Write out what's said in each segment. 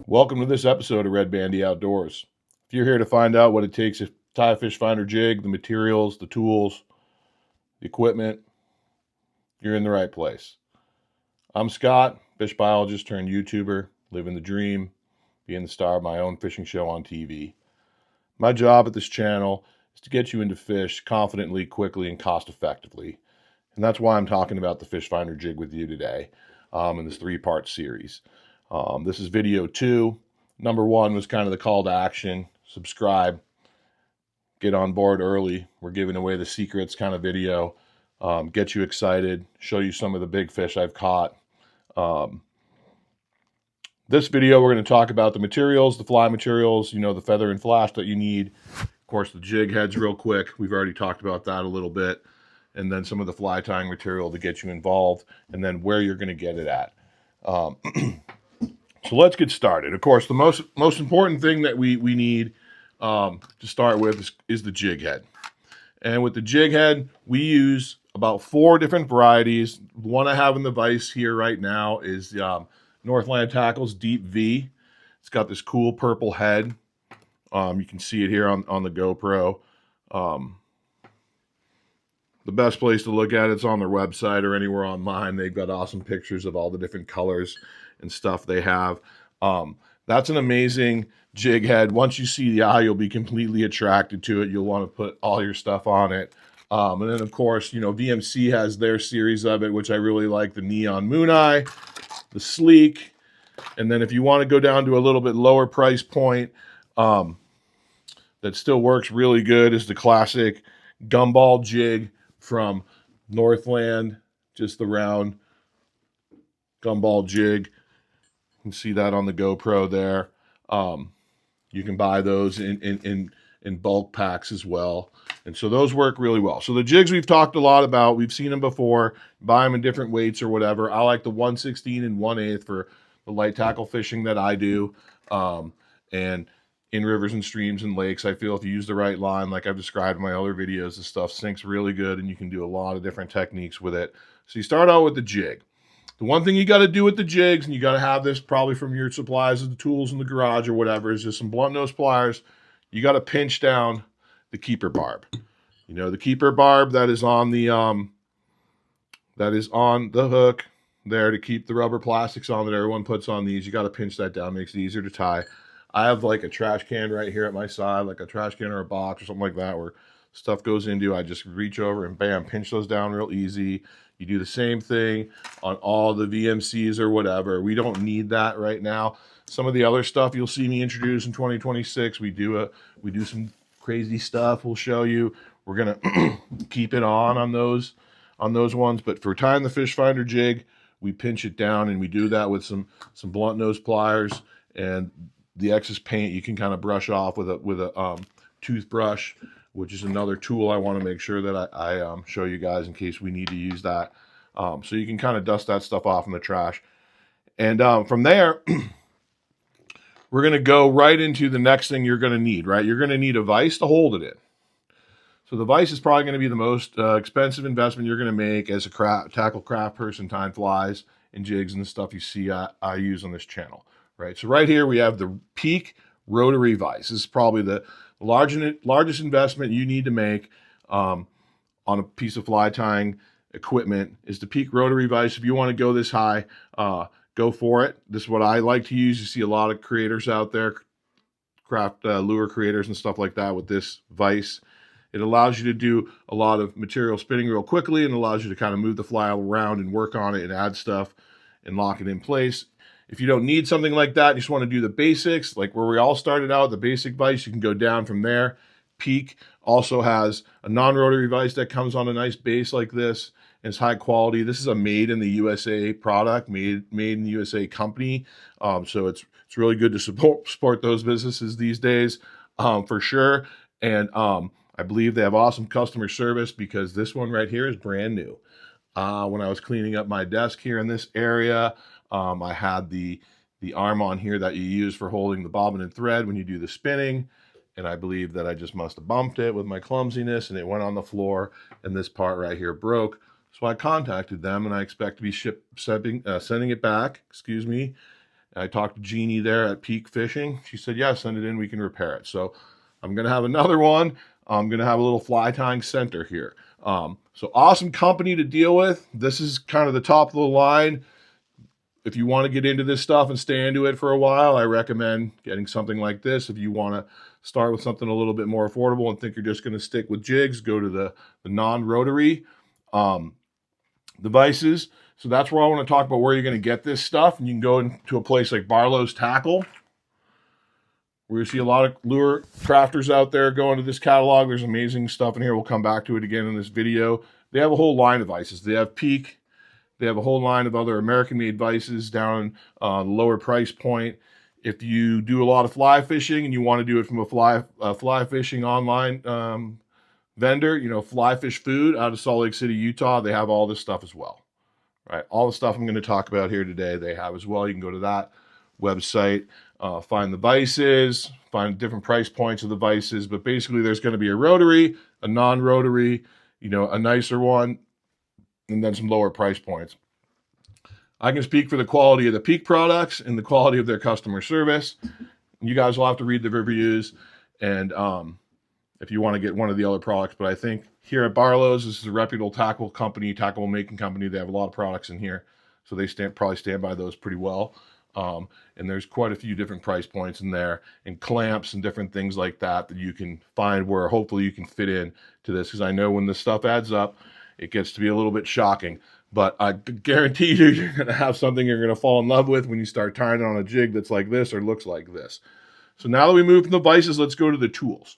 Welcome to this episode of Red Bandy Outdoors. If you're here to find out what it takes to tie a fish finder jig, the materials, the tools, the equipment, you're in the right place. I'm Scott, fish biologist turned YouTuber, living the dream, being the star of my own fishing show on TV. My job at this channel is to get you into fish confidently, quickly, and cost effectively. And that's why I'm talking about the fish finder jig with you today in this three-part series. This is video 2. Number 1 was kind of the call to action. Subscribe. Get on board early. We're giving away the secrets kind of video. Get you excited. Show you some of the big fish I've caught. This video, we're going to talk about the materials, the fly materials, the feather and flash that you need. Of course, the jig heads real quick. We've already talked about that a little bit. And then some of the fly tying material to get you involved. And then where you're going to get it at. So let's get started. Of course, the most important thing that we need to start with is the jig head. And with the jig head, we use about 4 different varieties. The one I have in the vise here right now is Northland Tackles Deep V. It's got this cool purple head. You can see it here on the GoPro. The best place to look at it's on their website or anywhere online. They've got awesome pictures of all the different colors and stuff they have. That's an amazing jig head. Once you see the eye, you'll be completely attracted to it. You'll want to put all your stuff on it. And then, of course, VMC has their series of it, which I really like, the Neon Moon Eye, the SLEEK. And then if you want to go down to a little bit lower price point that still works really good is the classic gumball jig from Northland, just the round gumball jig. You can see that on the GoPro there. You can buy those in bulk packs as well. And so those work really well. So the jigs we've talked a lot about, we've seen them before, buy them in different weights or whatever. I like the 1/16 and 1/8 for the light tackle fishing that I do. And in rivers and streams and lakes, I feel if you use the right line, like I've described in my other videos, the stuff sinks really good and you can do a lot of different techniques with it. So you start out with the jig. The one thing you got to do with the jigs, and you got to have this probably from your supplies of the tools in the garage or whatever, is just some blunt nose pliers. You got to pinch down the keeper barb. The keeper barb that is on the hook there to keep the rubber plastics on that everyone puts on these. You got to pinch that down, makes it easier to tie. I have like a trash can right here at my side, like a trash can or a box or something like that where stuff goes into. I just reach over and bam, pinch those down real easy. You do the same thing on all the VMCs or whatever. We don't need that right now. Some of the other stuff you'll see me introduce in 2026. We do some crazy stuff. We'll show you. We're gonna keep it on those ones. But for tying the fish finder jig, we pinch it down, and we do that with some blunt nose pliers, and the excess paint you can kind of brush off with a toothbrush, which is another tool I want to make sure that I show you guys in case we need to use that. So you can kind of dust that stuff off in the trash. And from there, we're going to go right into the next thing you're going to need, right? You're going to need a vise to hold it in. So the vise is probably going to be the most expensive investment you're going to make as a tackle craft person tying flies and jigs and the stuff you see I use on this channel, right? So right here we have the Peak Rotary vise. This is probably the largest investment you need to make on a piece of fly tying equipment is the Peak Rotary vise. If you want to go this high, go for it. This is what I like to use. You see a lot of creators out there, craft lure creators and stuff like that with this vise. It allows you to do a lot of material spinning real quickly and allows you to kind of move the fly around and work on it and add stuff and lock it in place. If you don't need something like that, you just want to do the basics, like where we all started out, the basic vise, you can go down from there. Peak also has a non-rotary vise that comes on a nice base like this, and it's high quality. This is a made in the USA product, made in the USA company. So it's really good to support those businesses these days, for sure. And I believe they have awesome customer service because this one right here is brand new. When I was cleaning up my desk here in this area, I had the arm on here that you use for holding the bobbin and thread when you do the spinning. And I believe that I just must have bumped it with my clumsiness and it went on the floor and this part right here broke. So I contacted them and I expect to be sending it back, I talked to Jeannie there at Peak Fishing. She said, yeah, send it in, we can repair it. So I'm going to have another one. I'm going to have a little fly tying center here. So awesome company to deal with. This is kind of the top of the line. If you want to get into this stuff and stay into it for a while, I recommend getting something like this. If you want to start with something a little bit more affordable and think you're just going to stick with jigs, go to the non-rotary devices. So that's where I want to talk about where you're going to get this stuff. And you can go into a place like Barlow's Tackle, where you see a lot of lure crafters out there going to this catalog. There's amazing stuff in here. We'll come back to it again in this video. They have a whole line of devices. They have Peak. They have a whole line of other American-made devices down the lower price point. If you do a lot of fly fishing and you want to do it from a fly fishing online vendor, you know, Fly Fish Food out of Salt Lake City, Utah, they have all this stuff as well. Right, all the stuff I'm going to talk about here today, they have as well. You can go to that website, find the vices, find different price points of the vices. But basically, there's going to be a rotary, a non-rotary, you know, a nicer one, and then some lower price points. I can speak for the quality of the Peak products and the quality of their customer service. You guys will have to read the reviews and if you want to get one of the other products. But I think here at Barlow's, this is a reputable tackle company, tackle making company. They have a lot of products in here, so they probably stand by those pretty well. And there's quite a few different price points in there, and clamps and different things like that you can find where hopefully you can fit in to this. Because I know when this stuff adds up, it gets to be a little bit shocking. But I guarantee you, you're going to have something you're going to fall in love with when you start tying it on a jig that's like this or looks like this. So now that we move from the vices, let's go to the tools.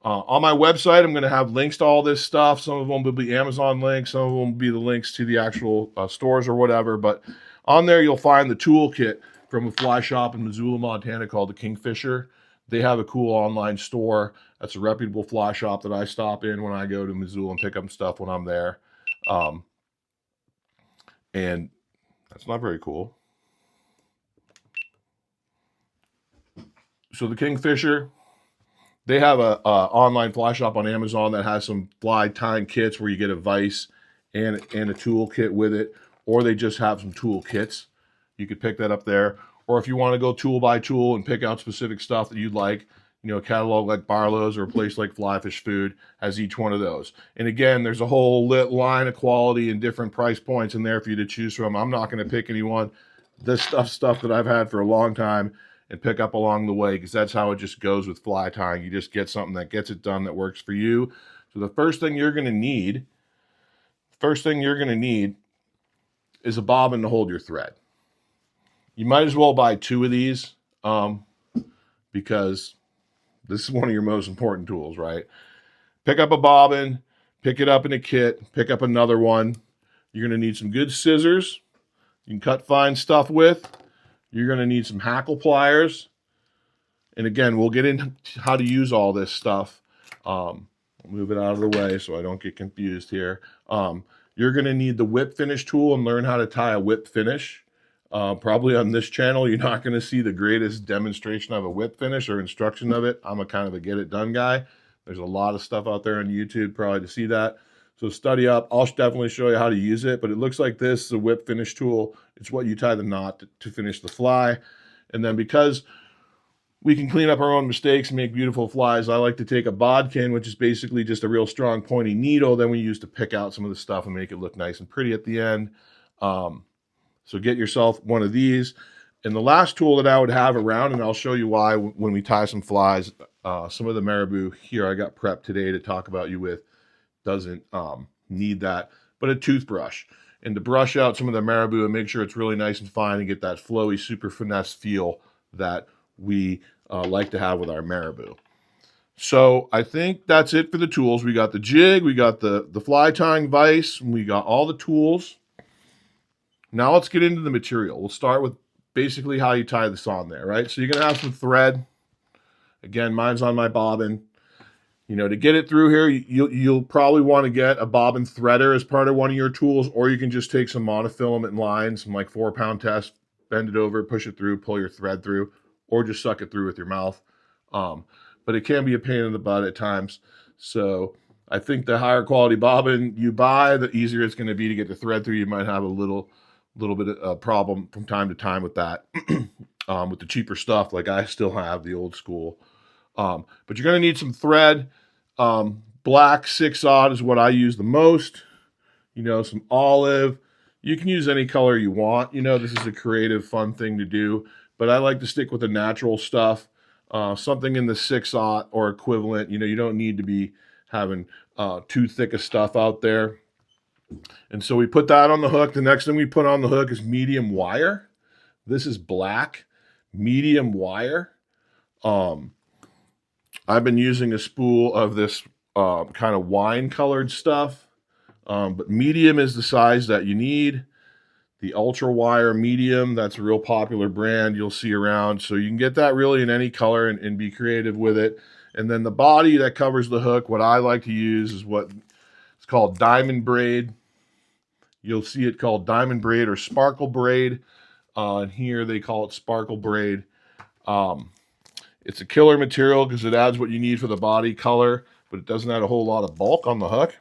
On my website, I'm going to have links to all this stuff. Some of them will be Amazon links. Some of them will be the links to the actual stores or whatever. But on there, you'll find the toolkit from a fly shop in Missoula, Montana called the Kingfisher. They have a cool online store. That's a reputable fly shop that I stop in when I go to Missoula and pick up stuff when I'm there. And that's not very cool. So the Kingfisher, they have a online fly shop on Amazon that has some fly tying kits where you get a vise and a tool kit with it, or they just have some tool kits. You could pick that up there. Or if you want to go tool by tool and pick out specific stuff that you'd like, you know, a catalog like Barlow's or a place like Fly Fish Food has each one of those. And again, there's a whole line of quality and different price points in there for you to choose from. I'm not going to pick any one. This stuff that I've had for a long time and pick up along the way, because that's how it just goes with fly tying. You just get something that gets it done that works for you. So the first thing you're going to need is a bobbin to hold your thread. You might as well buy 2 of these because this is one of your most important tools, right? Pick up a bobbin, pick it up in a kit, pick up another one. You're going to need some good scissors you can cut fine stuff with. You're going to need some hackle pliers. And again, we'll get into how to use all this stuff. I'll move it out of the way so I don't get confused here. You're going to need the whip finish tool and learn how to tie a whip finish. Probably on this channel, you're not going to see the greatest demonstration of a whip finish or instruction of it. I'm a kind of a get it done guy. There's a lot of stuff out there on YouTube probably to see that. So study up. I'll definitely show you how to use it, but it looks like this is a whip finish tool. It's what you tie the knot to finish the fly. And then because we can clean up our own mistakes and make beautiful flies, I like to take a bodkin, which is basically just a real strong pointy needle. Then we use to pick out some of the stuff and make it look nice and pretty at the end. So get yourself one of these. And the last tool that I would have around, and I'll show you why when we tie some flies, some of the marabou here I got prepped today to talk about you with doesn't need that, but a toothbrush. And to brush out some of the marabou and make sure it's really nice and fine and get that flowy, super finesse feel that we like to have with our marabou. So I think that's it for the tools. We got the jig, we got the fly tying vise, and we got all the tools. Now let's get into the material. We'll start with basically how you tie this on there, right? So you're going to have some thread. Again, mine's on my bobbin. You know, to get it through here, you'll probably want to get a bobbin threader as part of one of your tools, or you can just take some monofilament lines, some like 4-pound test, bend it over, push it through, pull your thread through, or just suck it through with your mouth. But it can be a pain in the butt at times. So I think the higher quality bobbin you buy, the easier it's going to be to get the thread through. You might have a little little bit of a problem from time to time with that. With the cheaper stuff, like I still have the old school. But you're going to need some thread. Black 6/0 is what I use the most. You know, some olive. You can use any color you want. You know, this is a creative, fun thing to do. But I like to stick with the natural stuff. Something in the 6/0 or equivalent. You know, you don't need to be having too thick of stuff out there. And so we put that on the hook. The next thing we put on the hook is medium wire. This is black medium wire. I've been using a spool of this kind of wine colored stuff, but medium is the size that you need. The ultra wire medium, that's a real popular brand you'll see around. So you can get that really in any color and be creative with it. And then the body that covers the hook, what I like to use is what it's called diamond braid. You'll see it called diamond braid or sparkle braid. And here they call it sparkle braid. It's a killer material because it adds what you need for the body color, but it doesn't add a whole lot of bulk on the hook.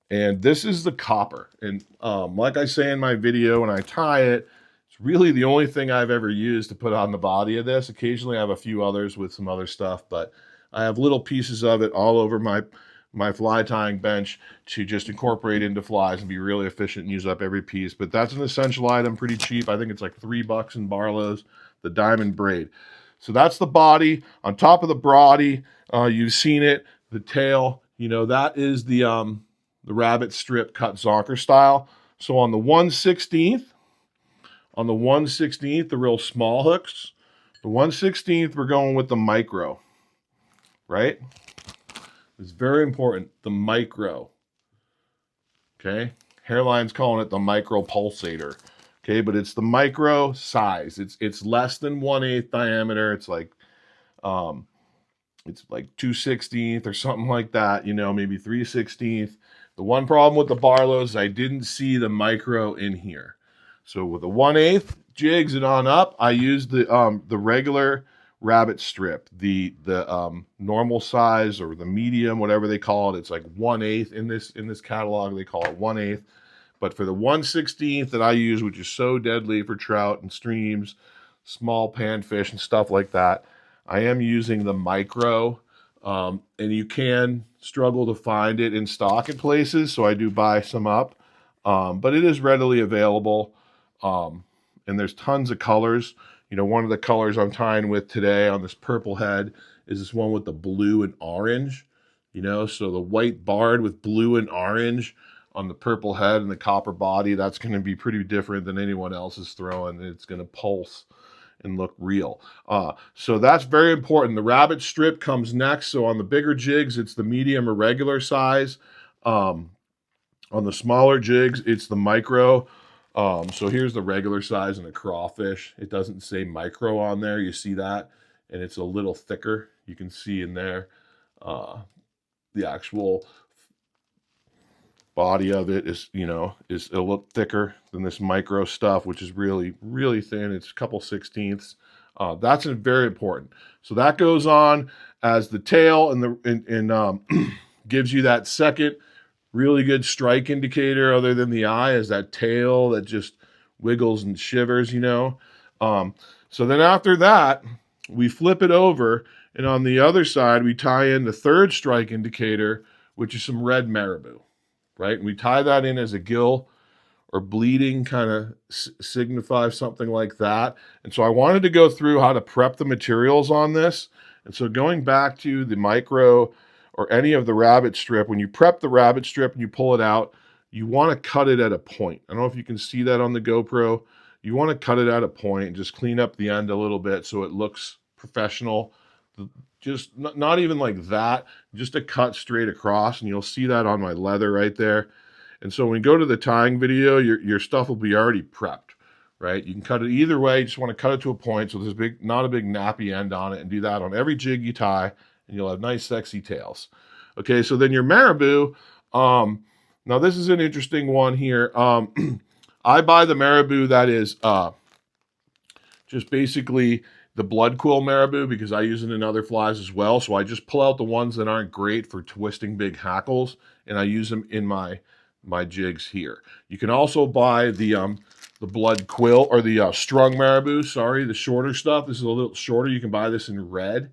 And this is the copper. And like I say in my video, when I tie it, it's really the only thing I've ever used to put on the body of this. Occasionally I have a few others with some other stuff, but I have little pieces of it all over my fly tying bench to just incorporate into flies and be really efficient and use up every piece. But that's an essential item, pretty cheap. I think it's like $3 in Barlow's, the diamond braid. So that's the body. On top of the body, you've seen it, the tail, you know, that is the rabbit strip cut zonker style. So on the 1/16th, the real small hooks, the 1/16th, we're going with the micro, right? It's very important, the micro, okay? Hairline's calling it the micro pulsator, okay? But it's the micro size. It's less than 1/8 diameter. It's like 2/16 or something like that, you know, maybe 3/16. The one problem with the Barlows is I didn't see the micro in here. So with the 1/8 jigs and on up, I used the regular rabbit strip, the normal size or the medium, whatever they call it. It's like 1/8 in this catalog. They call it 1/8. But for the 1/16 that I use, which is so deadly for trout and streams, small panfish and stuff like that, I am using the micro. And you can struggle to find it in stock in places, so I do buy some up. But it is readily available. And there's tons of colors. You know, one of the colors I'm tying with today on this purple head is this one with the blue and orange. You know, so the white barred with blue and orange on the purple head and the copper body, that's going to be pretty different than anyone else is throwing. It's going to pulse and look real. So that's very important. The rabbit strip comes next. So on the bigger jigs, it's the medium or regular size. On the smaller jigs, it's the micro. So here's the regular size in a crawfish. It doesn't say micro on there. You see that? And it's a little thicker. You can see in there the actual body of it is, you know, is a little thicker than this micro stuff, which is really, really thin. It's a couple 16ths. That's very important. So that goes on as the tail and gives you that second really good strike indicator other than the eye, is that tail that just wiggles and shivers, you know. So then after that, we flip it over, and on the other side, we tie in the third strike indicator, which is some red marabou, right? And we tie that in as a gill or bleeding, kind of signify something like that. And so I wanted to go through how to prep the materials on this. And so going back to the micro or any of the rabbit strip, when you prep the rabbit strip and you pull it out, you want to cut it at a point. I don't know if you can see that on the GoPro. You want to cut it at a point and just clean up the end a little bit so it looks professional. Just not even like that, just a cut straight across, and you'll see that on my leather right there. And so when you go to the tying video, your stuff will be already prepped, right? You can cut it either way. You just want to cut it to a point so there's not a big nappy end on it, and do that on every jig you tie, and you'll have nice, sexy tails. Okay, so then your marabou, now this is an interesting one here. I buy the marabou that is just basically the blood quill marabou because I use it in other flies as well. So I just pull out the ones that aren't great for twisting big hackles, and I use them in my jigs here. You can also buy the blood quill, or the strung marabou, sorry, the shorter stuff. This is a little shorter. You can buy this in red,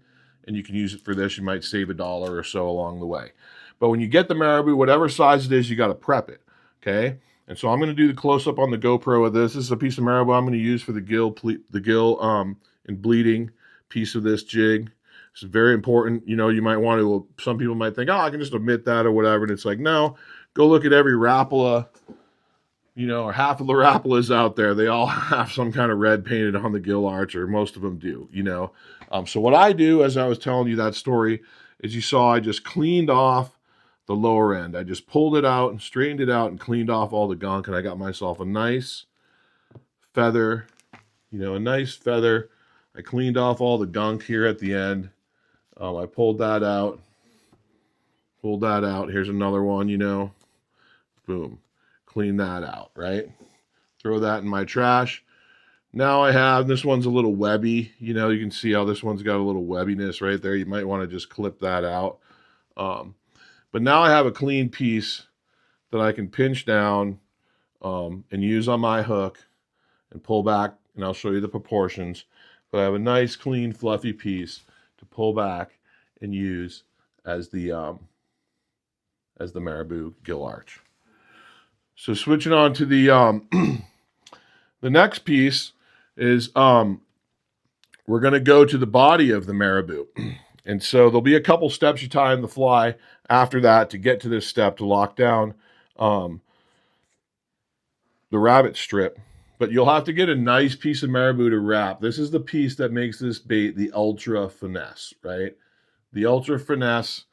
and you can use it for this. You might save $1 or so along the way. But when you get the marabou, whatever size it is, you got to prep it, okay? And so I'm going to do the close-up on the GoPro of this. This is a piece of marabou I'm going to use for the gill and bleeding piece of this jig. It's very important. You know, you might want to, some people might think, oh, I can just omit that or whatever. And it's like, no, go look at every Rapala, you know, or half of the Rapalas out there. They all have some kind of red painted on the gill arch, or most of them do, you know. So what I do, as I was telling you that story, as you saw, I just cleaned off the lower end. I just pulled it out and straightened it out and cleaned off all the gunk, and I got myself a nice feather, you know, a nice feather. I cleaned off all the gunk here at the end. I pulled that out. Pulled that out. Here's another one, you know. Boom. Clean that out, right? Throw that in my trash. Now I have, this one's a little webby. You know, you can see how this one's got a little webbiness right there. You might want to just clip that out. But now I have a clean piece that I can pinch down and use on my hook and pull back, and I'll show you the proportions. But I have a nice, clean, fluffy piece to pull back and use as the marabou gill arch. So switching on to the the next piece is we're going to go to the body of the marabou. And so there'll be a couple steps you tie in the fly after that to get to this step to lock down the rabbit strip. But you'll have to get a nice piece of marabou to wrap. This is the piece that makes this bait the ultra finesse, right? The ultra finesse.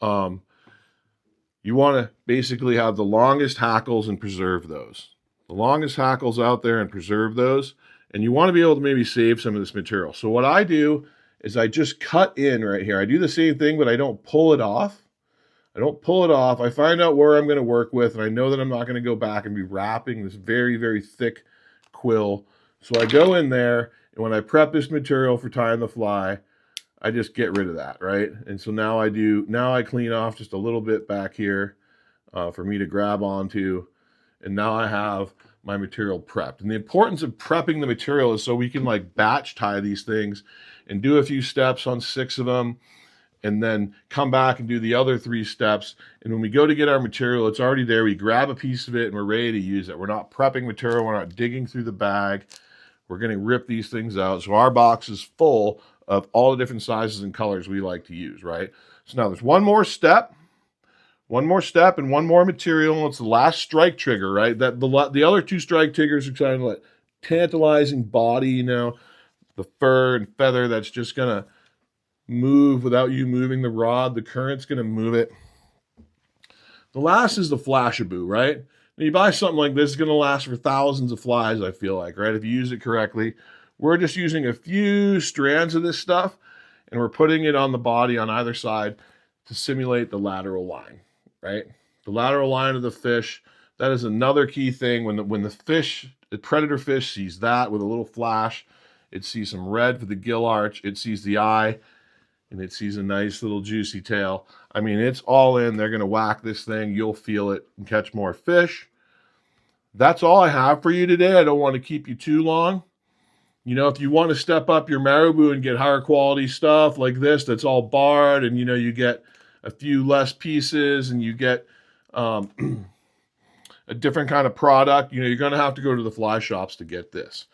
You want to basically have the longest hackles and preserve those. The longest hackles out there and preserve those. And you want to be able to maybe save some of this material. So what I do is I just cut in right here. I do the same thing, but I don't pull it off. I don't pull it off. I find out where I'm going to work with, and I know that I'm not going to go back and be wrapping this very, very thick quill. So I go in there, and when I prep this material for tying the fly, I just get rid of that, right? And so now I clean off just a little bit back here for me to grab onto, and now I have my material prepped. And the importance of prepping the material is so we can like batch tie these things and do a few steps on 6 of them, and then come back and do the other 3 steps. And when we go to get our material, it's already there. We grab a piece of it and we're ready to use it. We're not prepping material. We're not digging through the bag. We're going to rip these things out. So our box is full of all the different sizes and colors we like to use, right? So now there's one more step and one more material. It's the last strike trigger, right? That the other 2 strike triggers are kind of like tantalizing body, you know, the fur and feather that's just going to move without you moving the rod. The current's going to move it. The last is the flashaboo, right? Now you buy something like this, it's going to last for thousands of flies, I feel like, right? If you use it correctly. We're just using a few strands of this stuff, and we're putting it on the body on either side to simulate the lateral line, right? The lateral line of the fish, that is another key thing. When the predator fish sees that with a little flash, it sees some red for the gill arch, it sees the eye, and it sees a nice little juicy tail. I mean, it's all in. They're going to whack this thing. You'll feel it and catch more fish. That's all I have for you today. I don't want to keep you too long. You know, if you want to step up your marabou and get higher quality stuff like this, that's all barred, and, you know, you get a few less pieces and you get a different kind of product, you know, you're going to have to go to the fly shops to get this.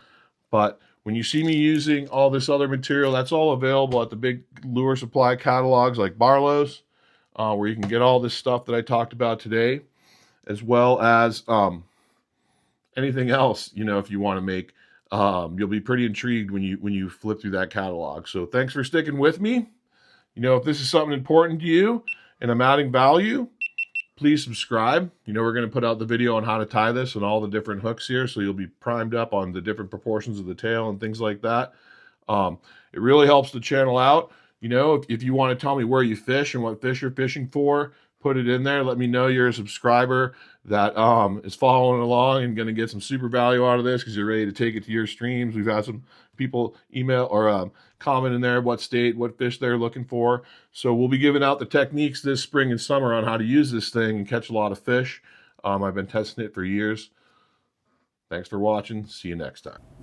But when you see me using all this other material, that's all available at the big lure supply catalogs like Barlow's, where you can get all this stuff that I talked about today, as well as anything else, you know, if you want to make. You'll be pretty intrigued when you flip through that catalog. So thanks for sticking with me. You know, if this is something important to you and I'm adding value, please subscribe. You know, we're going to put out the video on how to tie this and all the different hooks here, so you'll be primed up on the different proportions of the tail and things like that. It really helps the channel out. You know, if you want to tell me where you fish and what fish you're fishing for, put it in there. Let me know you're a subscriber that is following along and going to get some super value out of this because you're ready to take it to your streams. We've had some people email or comment in there what state, what fish they're looking for. So we'll be giving out the techniques this spring and summer on how to use this thing and catch a lot of fish. I've been testing it for years. Thanks for watching. See you next time.